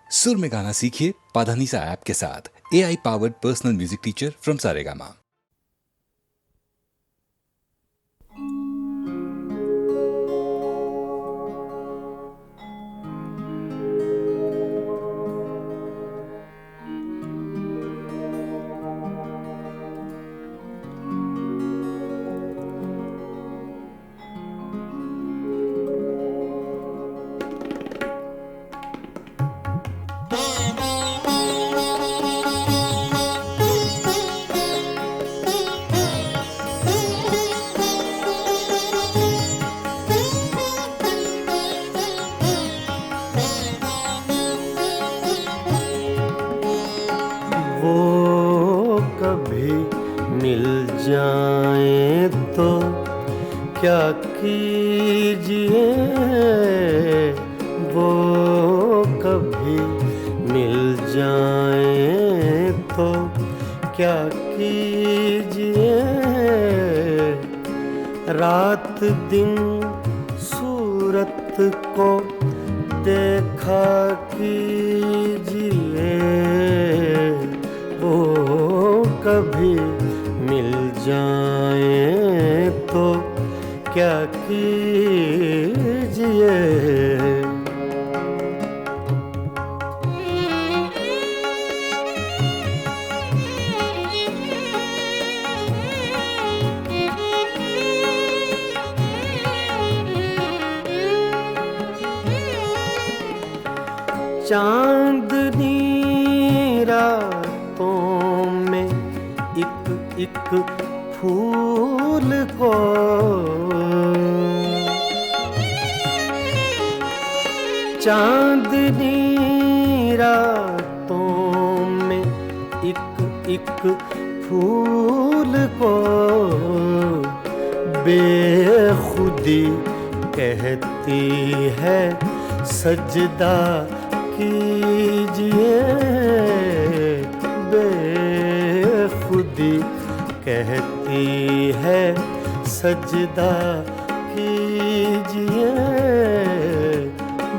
सुर में गाना सीखिए पाधानीसा ऐप के साथ। AI powered personal music teacher from Saregama. वो कभी मिल जाए तो क्या कीजिए, वो कभी मिल जाए तो क्या कीजिए। रात दिन सूरत को देखा कीजिए, वो कभी मिल जाए तो क्या कीजिए। चांदनी रातों में एक फूल को चांदनी रातों में एक फूल को बेखुदी कहती है सजदा कीजिए। बेखुदी कहती है सजदा कीजिए,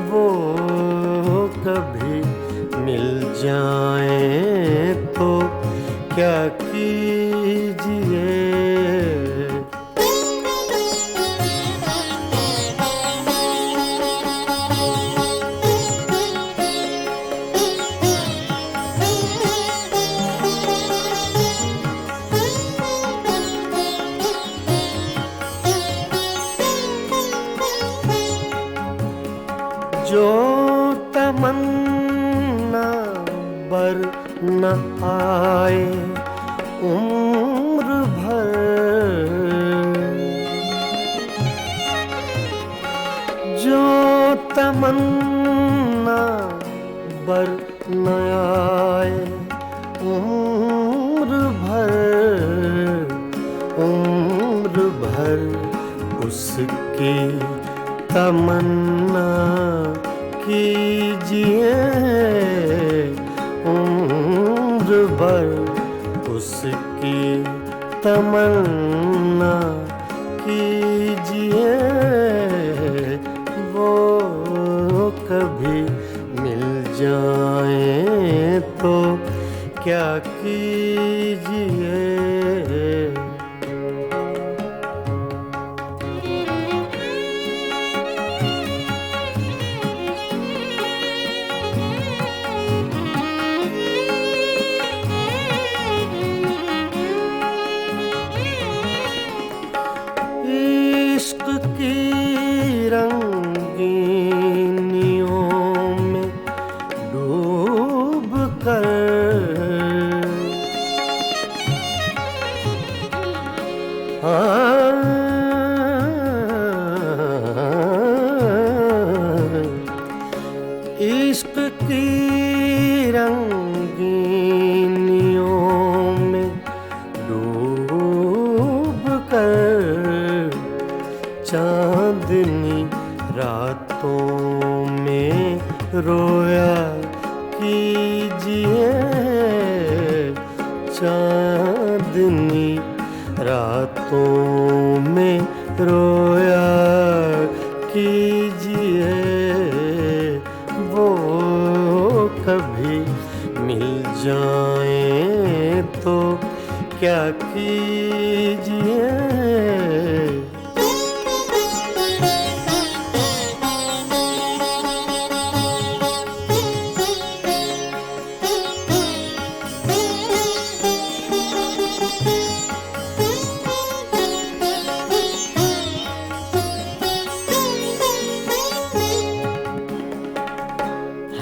वो कभी मिल जाए तो क्या कीजिए। जो तमन्ना बर न आए उम्र भर, जो तमन्ना बर न आए उम्र भर उसकी तमन्ना कीजिए। उम्र भर उसकी तमन्ना कीजिए, वो कभी मिल जाए तो क्या कीजिए। इश्क की रंगीनियों में डूब कर इश्क की रंगीनियों में डूब कर चांदनी रातों में रोया कीजिए। चांदनी रातों में रोया कीजिए, वो कभी मिल जाएं तो क्या कीजिए।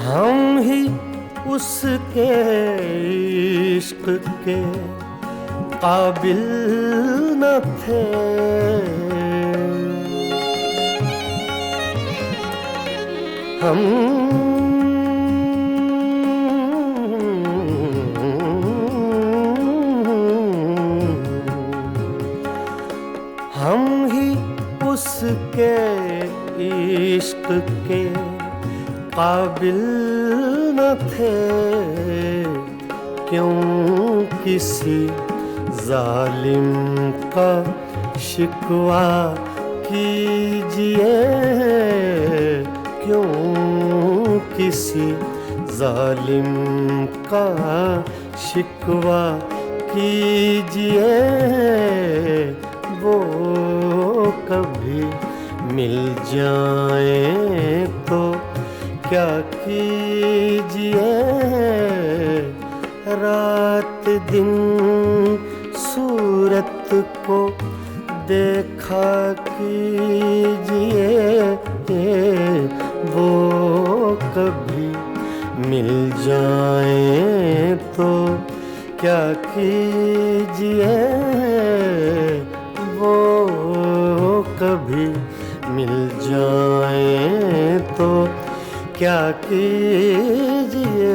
हम ही उसके इश्क के काबिल न थे, हम ही उसके इश्क के काबिल न थे। क्यों किसी जालिम का शिकवा कीजिए, क्यों किसी जालिम का शिकवा कीजिए। वो कभी मिल जाए तो क्या कीजिए। रात दिन सूरत को देखा कीजिए। वो कभी मिल जाए तो क्या कीजिए। वो कभी मिल जाए तो क्या कीजिए।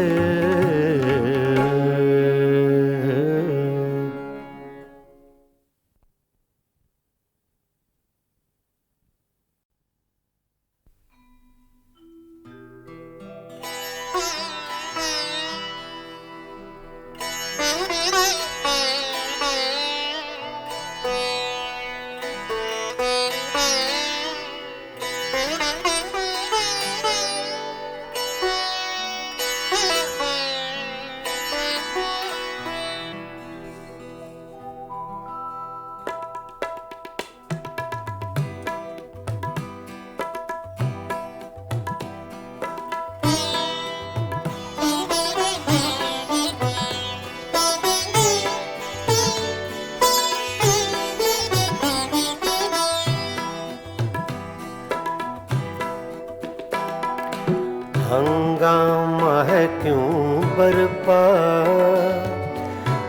हंगामा है क्यों बरपा,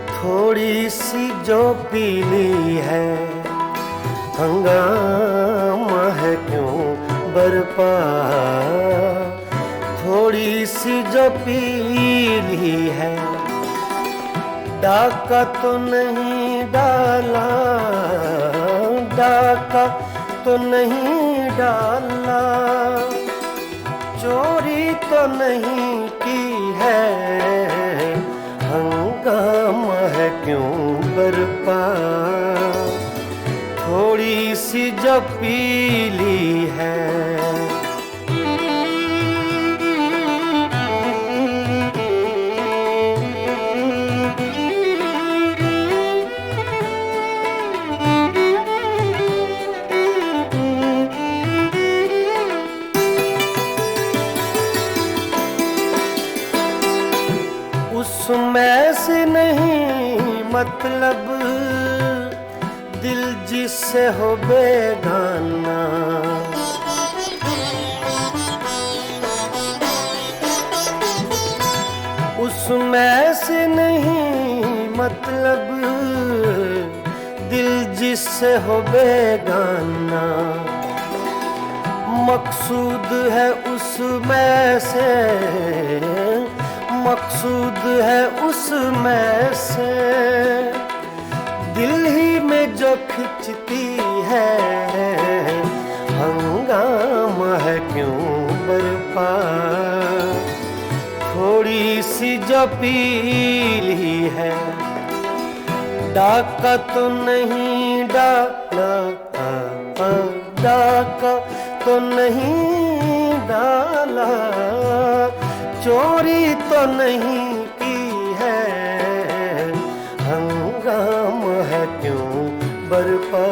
थोड़ी सी जो पीली है। हंगामा है क्यों बरपा, थोड़ी सी जो पीली है। डाका तो नहीं डाला, डाका तो नहीं डाला, चोरी तो नहीं की है। हंगामा है क्यों बरपा, थोड़ी सी जो पीली है। उसमें से नहीं मतलब दिल जिससे हो बेगाना। उसमें से नहीं मतलब दिल जिससे हो बेगाना। मकसूद है उसमें से, मकसूद है उसमें से, दिल ही में जो खिंचती है। हंगामा है क्यों बरपा, थोड़ी सी जो पीली है। डाका तो नहीं डाला, डाका तो नहीं डाला, चोरी तो नहीं की है, हंगामा है क्यों बरपा,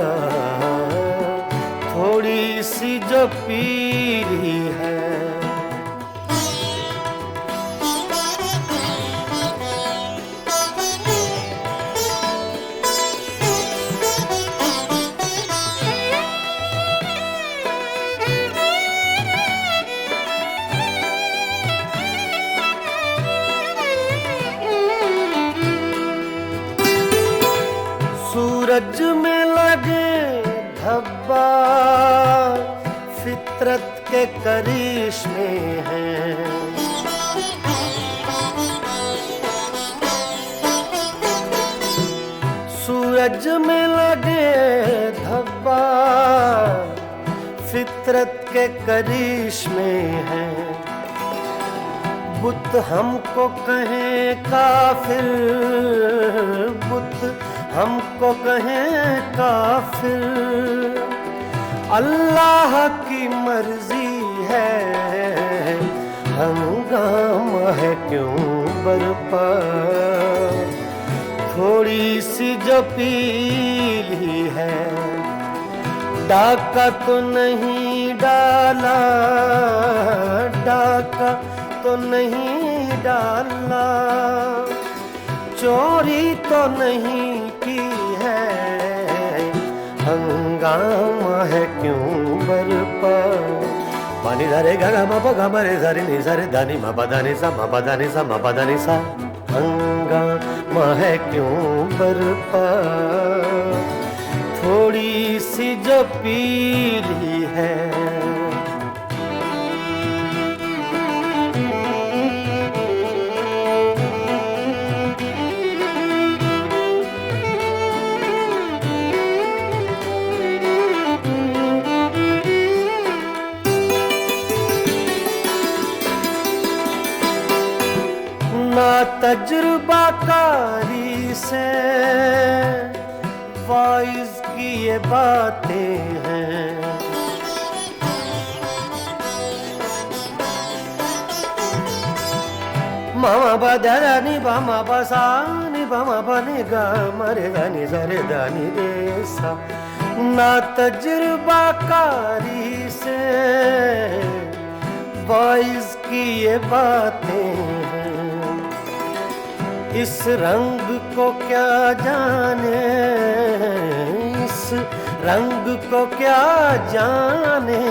थोड़ी सी जो पीली है। सूरज में लगे धब्बा फितरत के करिश्मे हैं, सूरज में लगे धब्बा फितरत के करिश्मे हैं। बुत हमको कहें काफिर, बुत हमको कहें काफिर, अल्लाह की मर्जी है, हंगामा है क्यों बरपा, थोड़ी सी जो पीली है। डाका तो नहीं डाला, डाका तो नहीं डाला, चोरी तो नहीं की है, हंगामा है क्यों बरपा। पानी धारे गा मा पा गा रे सारे नि सारे दानी मा पा दानी सा मा पा दानी सा मा पा दानी सा, हंगामा है क्यों बरपा, थोड़ी सी जो पीली है। ना तजुर्बाकारी से वाइज की ये बातें हैं, मामा बदरा नि बामा बसा नि बामा बने गा मरे गानी सारे दानी रे सा। ना तजुर्बाकारी से वाइज की ये बातें हैं, इस रंग को क्या जाने, इस रंग को क्या जाने,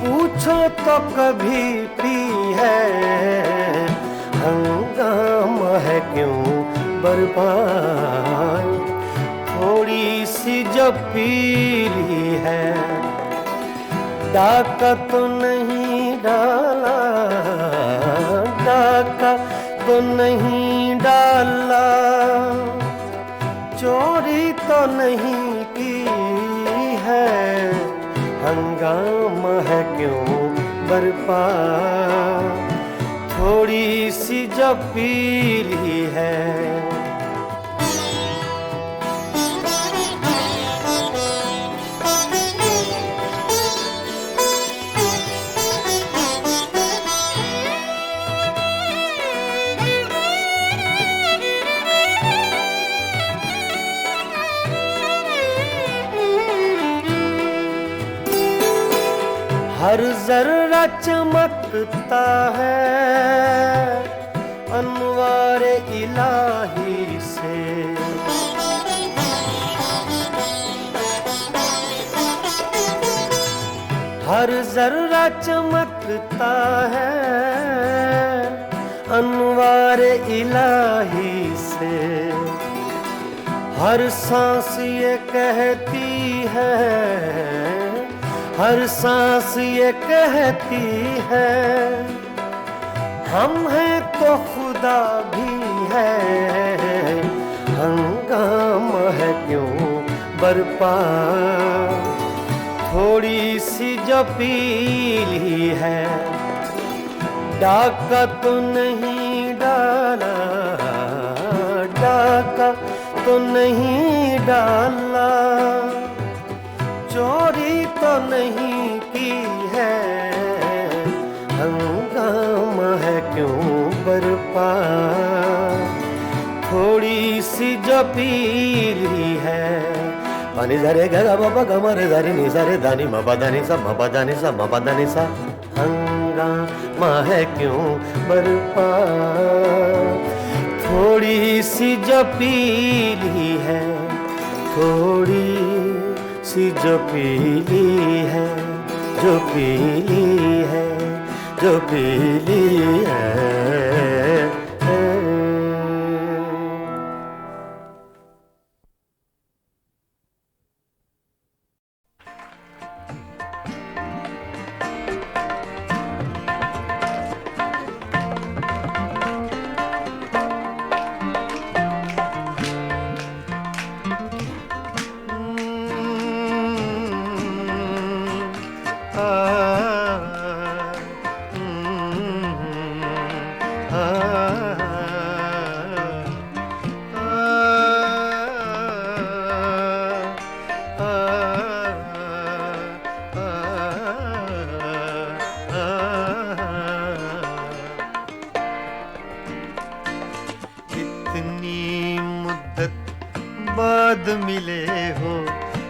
पूछो तो कभी पी है, हंगामा है क्यों बरपा, थोड़ी सी जो पीली है। डाका तो नहीं डाला, डाका तो नहीं डाला, चोरी तो नहीं की है, हंगामा है क्यों बरपा, थोड़ी सी जो पीली है। हर जर्रा चमकता है अनवारे इलाही से, हर जर्रा चमकता है अनवारे इलाही से। हर सांस ये कहती है, हर सांस ये कहती है, हम हैं तो खुदा भी है, हंगामा है क्यों बरपा, थोड़ी सी जो पीली है। डाका तो नहीं डाला, डाका तो नहीं डाला, चोरी तो नहीं की है, हंगामा है क्यों बरपा, थोड़ी सी जो पीली है। पानी धरे गा बाबा गमरे धरी नि सरे दानी मपदानी सा मपदानी सा। हंगामा है क्यों बरपा, थोड़ी सी जो पीली है, थोड़ी सी जो पीली है, जो पीली है, जो पीली है। बाद मिले हो,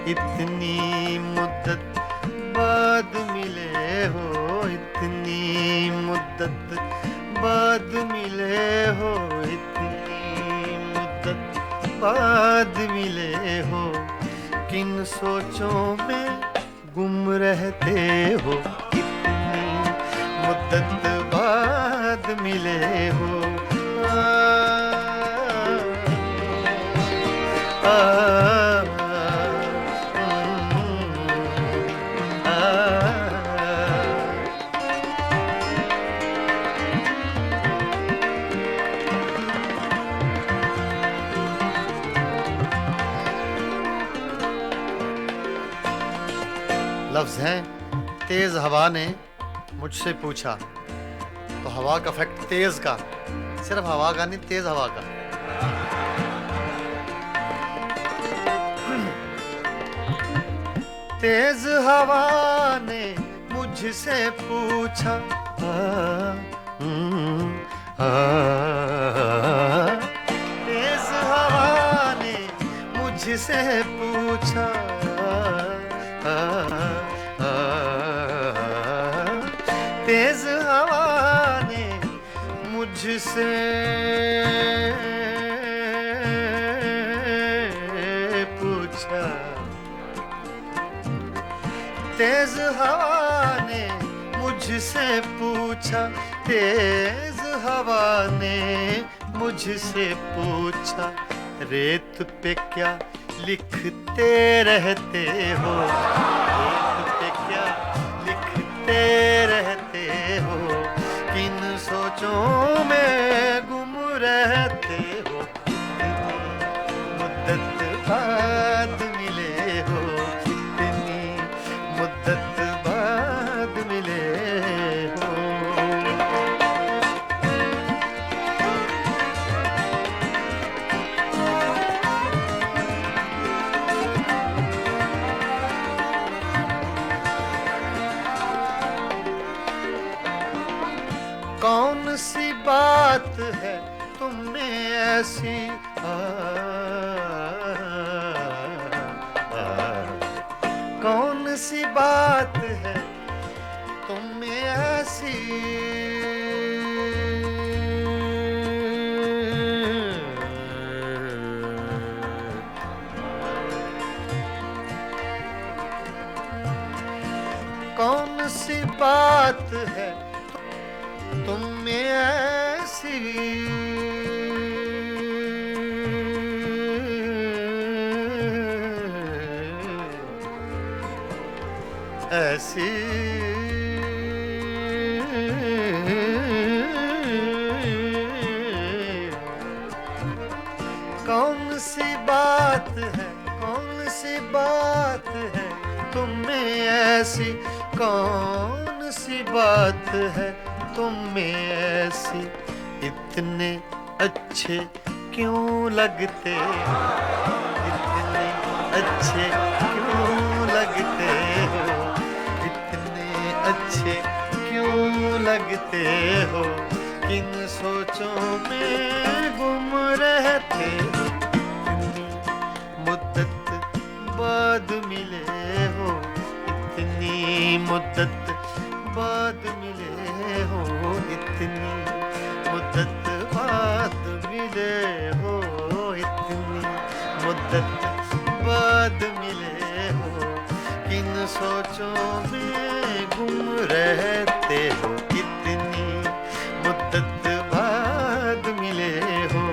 इतनी मुद्दत बाद मिले हो, इतनी मुद्दत बाद मिले हो, इतनी मुद्दत बाद मिले हो। किन सोचों में गुम रहते हो, इतनी मुद्दत बाद मिले हो। लफ्ज़ हैं तेज हवा ने मुझसे पूछा, तो हवा का फैक्ट तेज का, सिर्फ हवा का नहीं, तेज हवा का। तेज हवा ने मुझसे पूछा, तेज हवा ने मुझसे पूछा, तेज हवा ने मुझसे पूछा, तेज हवा ने मुझसे पूछा, तेज हवा ने मुझसे पूछा, रेत पे क्या लिखते रहते हो, रेत पे क्या लिखते रहते हो, किन सोचों में गुम रहते हो, मुद्दत बाद मिले हो, इतनी मुद्दत बाद मिले हो। कौन सी बात है तुम में ऐसी, कौन सी बात है तुम में ऐसी, कौन सी बात है तुम में ऐसी, ऐसी कौन सी बात है, कौन सी बात है तुम में ऐसी, कौन सी बात है तुम में ऐसी, इतने अच्छे क्यों लगते हो, इतने अच्छे क्यों लगते हो, इतने अच्छे क्यों लगते हो, किन सोचों में गुम रहते हो, मुद्दत बाद मिले हो, इतनी मुद्दत बाद मिले हो, इतनी मुद्दत बाद मिले हो, इतनी मुद्दत बाद मिले हो, किन सोचों में गुम रहते हो, इतनी मुद्दत बाद मिले हो।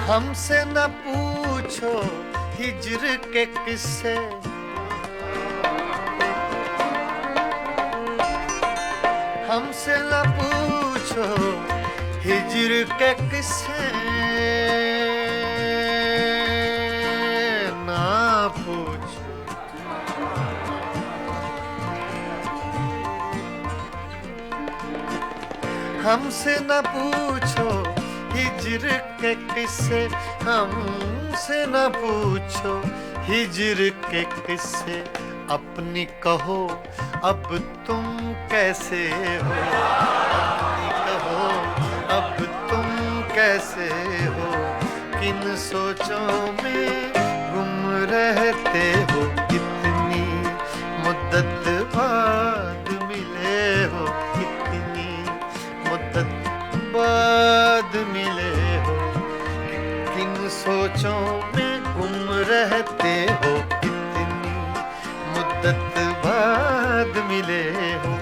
हमसे न पूछो हिज्र के किस्से, हमसे न पूछो हिज्र के किस्से, ना पूछो हमसे न पूछो हिज्र के किस्से, हमसे न पूछो हिज्र के किस्से, अपनी कहो अब तुम कैसे हो, अपनी कहो अब तुम कैसे हो, किन सोचों में गुम रहते हो, इतनी मुद्दत बाद मिले हो, इतनी मुद्दत बाद मिले हो, किन सोचों में गुम रहते हो, इतनी मुद्दत बाद मिले हो।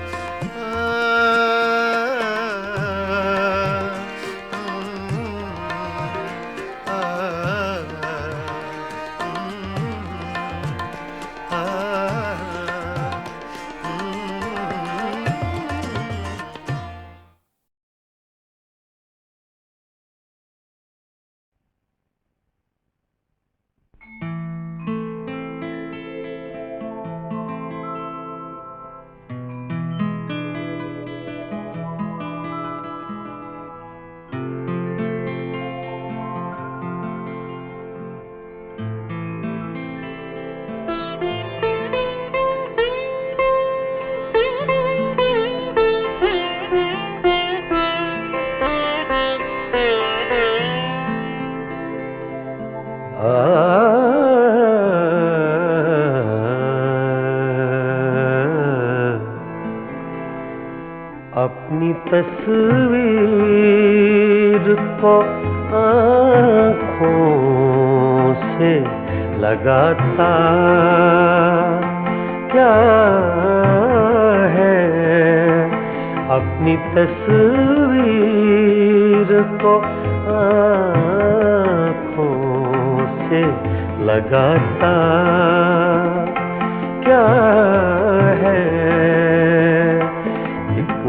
अपनी तस्वीर को आँखों से लगाता क्या है, अपनी तस्वीर को आँखों से लगाता क्या है,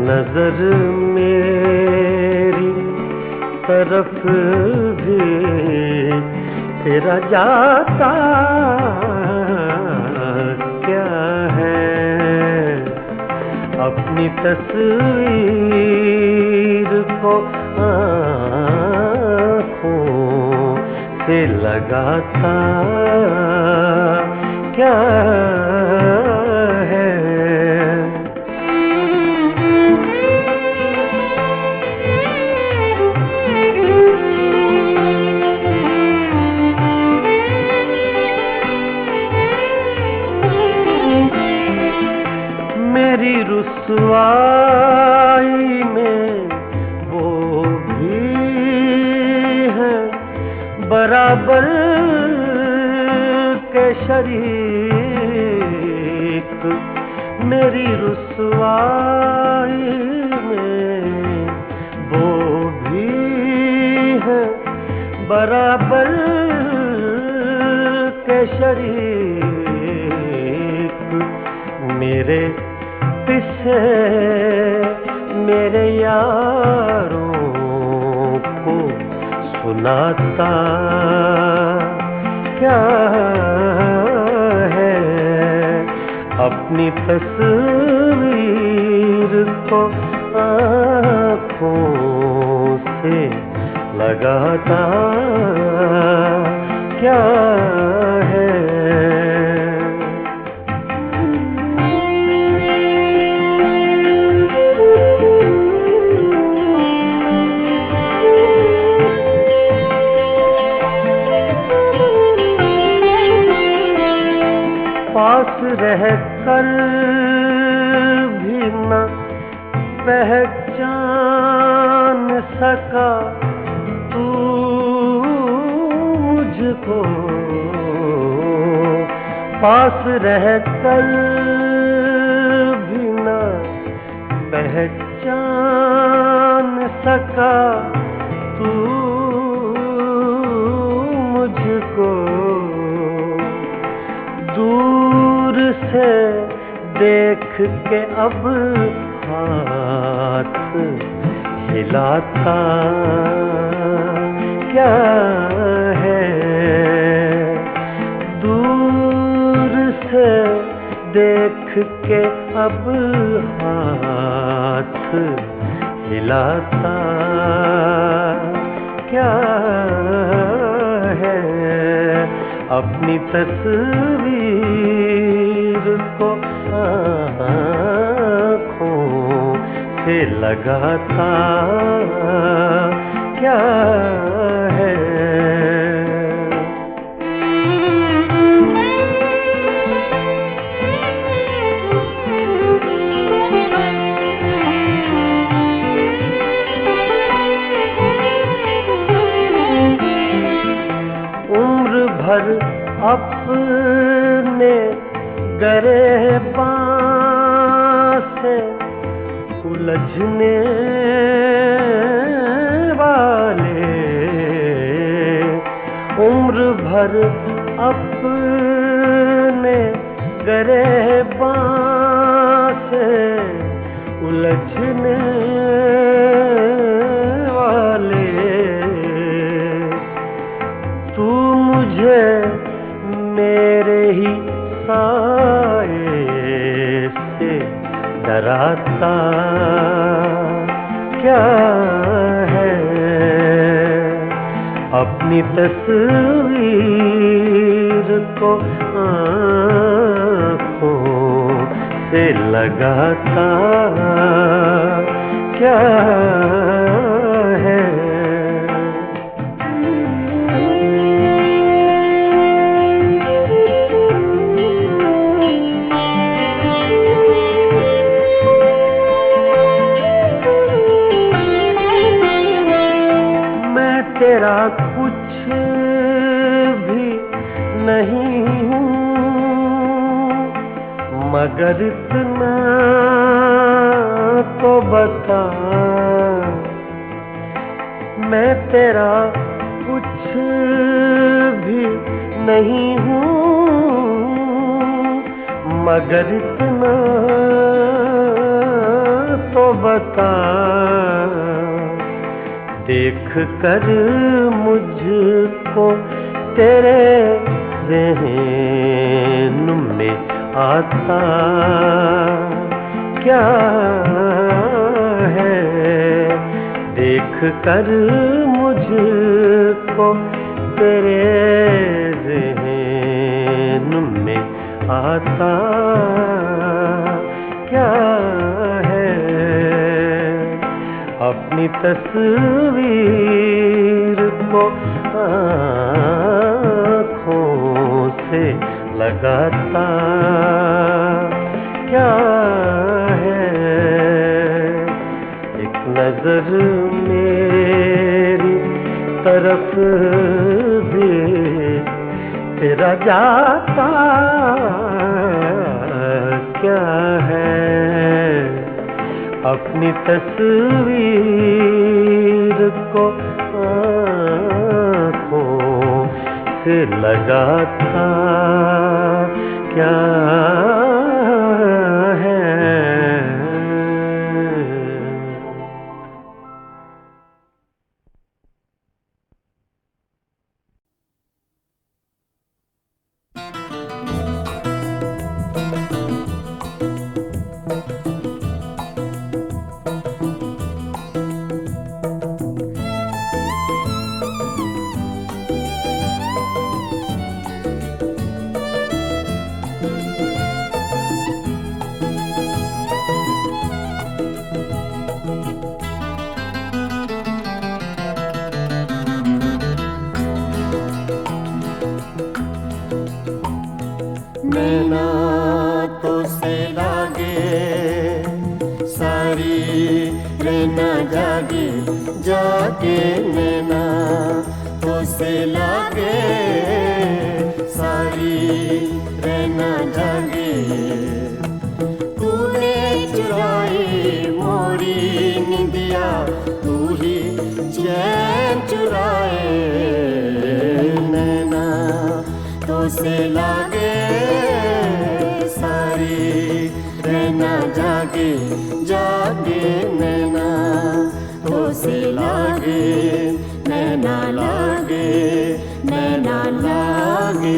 नजर मेरी तरफ भी तेरा जाता क्या है, अपनी तस्वीर को आँखों से लगाता क्या है। मेरी रुसवाई में वो भी है बराबर के शरीक, मेरी रुसवाई में वो भी है बराबर के शरीक, मेरे पीछे मेरे यारों को सुनाता क्या है, अपनी तस्वीर को आँखों से लगाता क्या है। पास रह कर भी न पहचान सका तू मुझको, पास रह कर भी न पहचान सका तू मुझको, दूर से देख के अब हाथ हिलाता क्या है, दूर से देख के अब हाथ हिलाता क्या है, अपनी तस्वीर को आँखों से लगाता क्या है। उम्र भर अपने गिरेबान से उलझने वाले, उम्र भर अपने गिरेबान से उलझने वाले, तू मुझे मेरे ही साए से डराता क्या है, अपनी तस्वीर को आँखों से लगाता क्या है। तेरा कुछ भी नहीं हूँ, मगर इतना तो बता, मैं तेरा कुछ भी नहीं हूँ, मगर इतना तो बता, देख कर मुझको तेरे ज़हन में आता क्या है, देख कर मुझको तेरे ज़हन में आता क्या है, अपनी तस्वीर को आँखों से लगाता क्या है। एक नजर मेरी तरफ भी तेरा जाता क्या है, अपनी तस्वीर को आँखों से लगाता क्या है। नैना तो से लागे सारी रहना जागे जागे नैना तो से लागे सारी रहना जागे तूने चुराई मोरी निंदिया तू ही चैन चुराए नैना तो से लागे सारी रहना जागे जागे नैना तो से लागे नैना लागे नैना लागे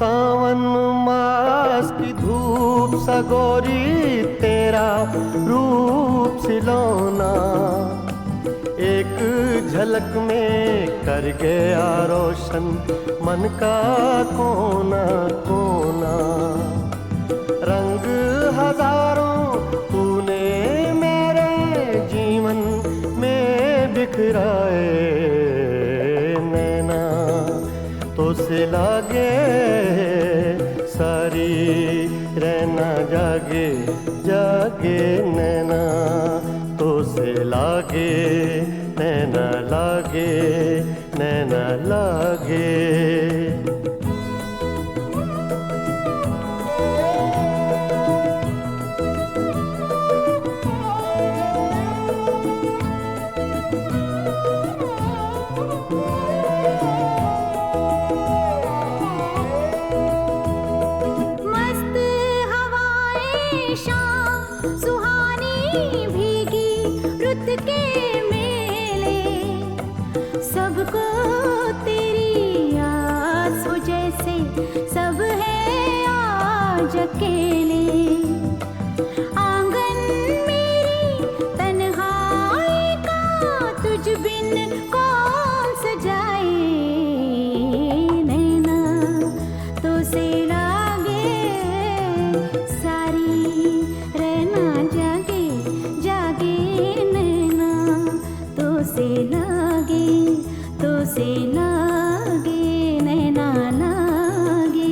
सावन मास की धूप सगोरी तेरा रूप सिलौना एक झलक में कर गया रोशन मन का कोना कोना रंग हजारों तूने मेरे जीवन में बिखराए नैना तो से लागे सारी रहना जागे जागे नैना तो से लागे नैना लागे नैना लागे सबको तेरी आस जैसे सब है आज अकेले आंगन मेरी तन्हाई का तुझ बिन कौन सजाए नैना तो से लागे सारी रहना जागे जागे नैना तो से लागे नैना लागे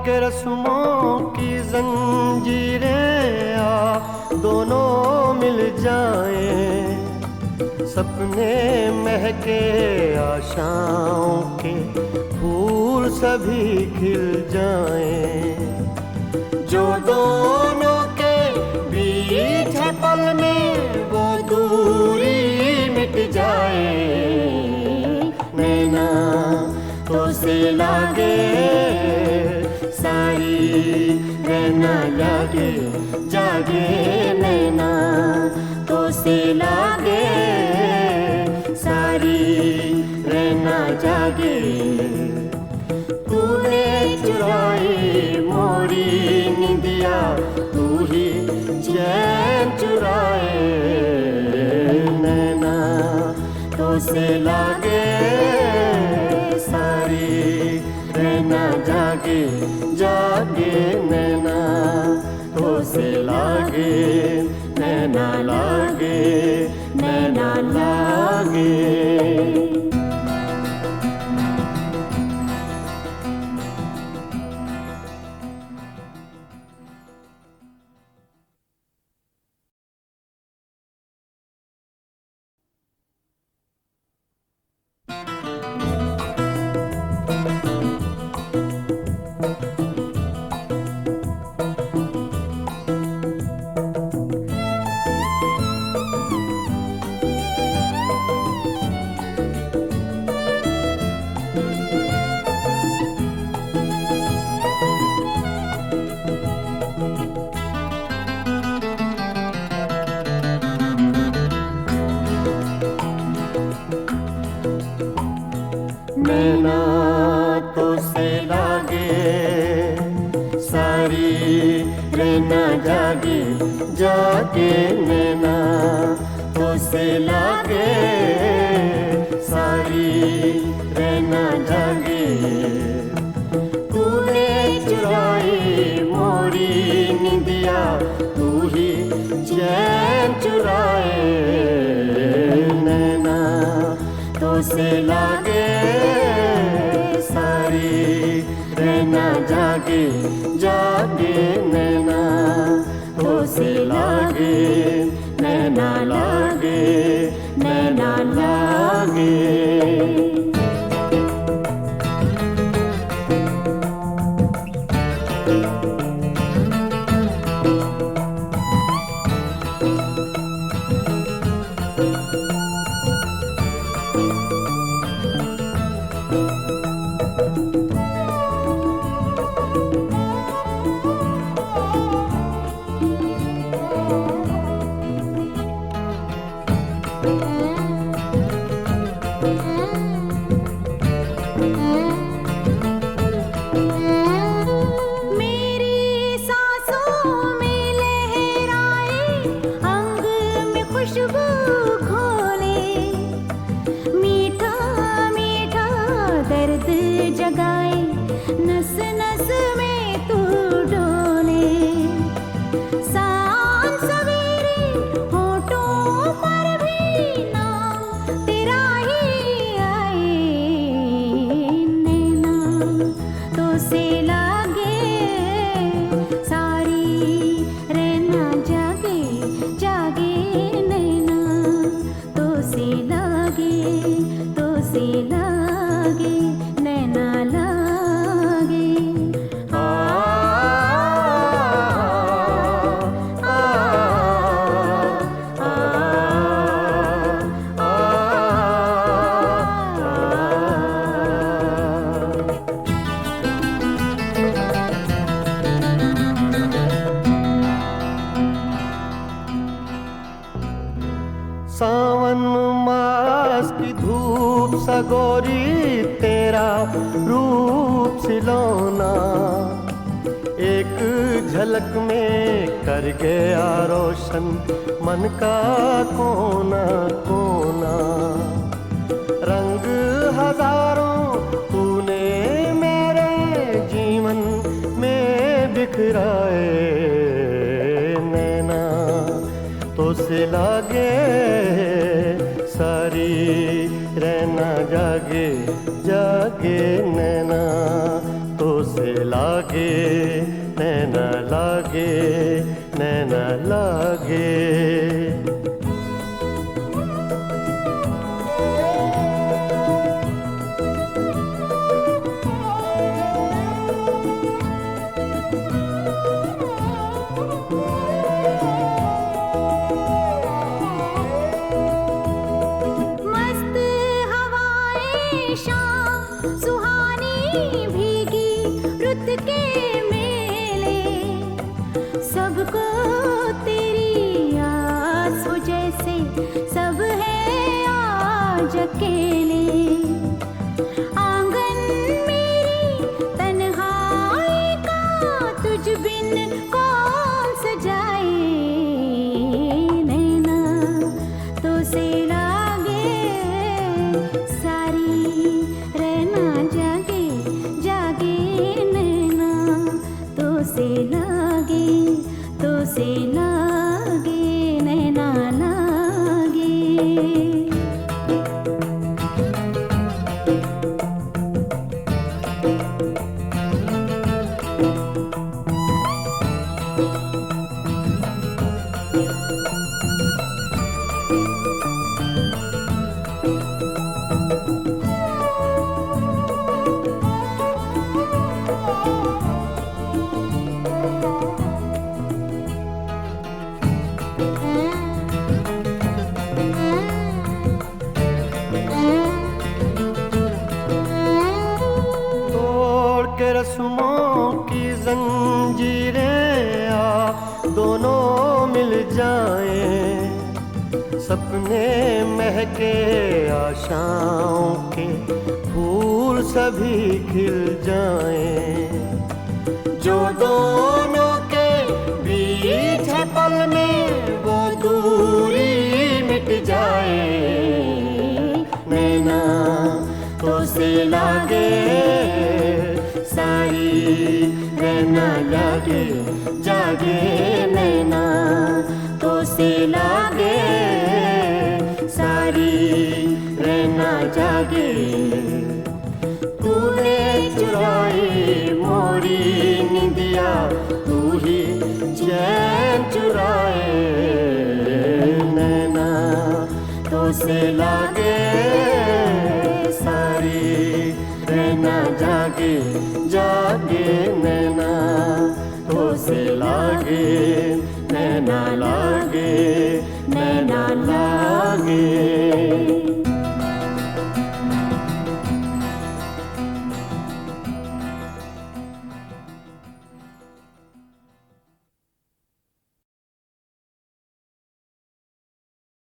रस्मों की जंजीरें आ दोनों मिल जाएं सपने महके आशाओं के फूल सभी खिल जाएं, जो दोनों के बीच है पल में वो दूरी मिट जाए। नैना तो से लागे सारी रहना जागे जागे, नैना तो से लागे सारी रहना जागे। तूने चुराई मोरी निंदिया, तू ही चैन चुराए। नैना तो से लागे सारी रहना जागे जागे, नैना तो से लागे नैना लागे नैना लागे। नैना तो से लागे सारी रहना जागे जागे, नैना तो से लागे सारी रहना जागे। तूने चुराई मोरी निंदिया, तू ही चैन चुराए। नैना तो से लागे सारी रहना जागे जागे, नैना तो से लागे नैना लागे नैना लागे। सावन मास की धूप सगोरी तेरा रूप सिलौना, एक झलक में कर गया रोशन मन का कोना कोना। रंग हजारों तूने मेरे जीवन में बिखराए। नैना तो से लागे सारी रहना जागे जागे, नैना तो से लागे नैना लागे नैना लागे। शाम सुहानी भीगी रुत के मेले, सबको तेरी आस हो जैसे सब है आज अकेले। आंगन मेरी तन्हाई का तुझ बिन कौन सजाए, नैना तो से लागे सारी, रहना जागे जागे नैना तो से लागे नैना लागे। तोड़ के रस्मों की जंजीरें आ दोनों मिल जाएं, सपने महके आशाओं के फूल सभी खिल जाएं। जो दोनों के बीच है पल में वो दूरी मिट जाए, नैना तो से लागे सारी, रहना जागे जागे नैना तो से लागे सारी, रहना जागे। तूने चुराई मोरी निंदिया, तू ही चैन चुराए, नैना तो से लागे सारी, रहना जागे जागे नैना तो से लागे, नैना लागे नैना लागे।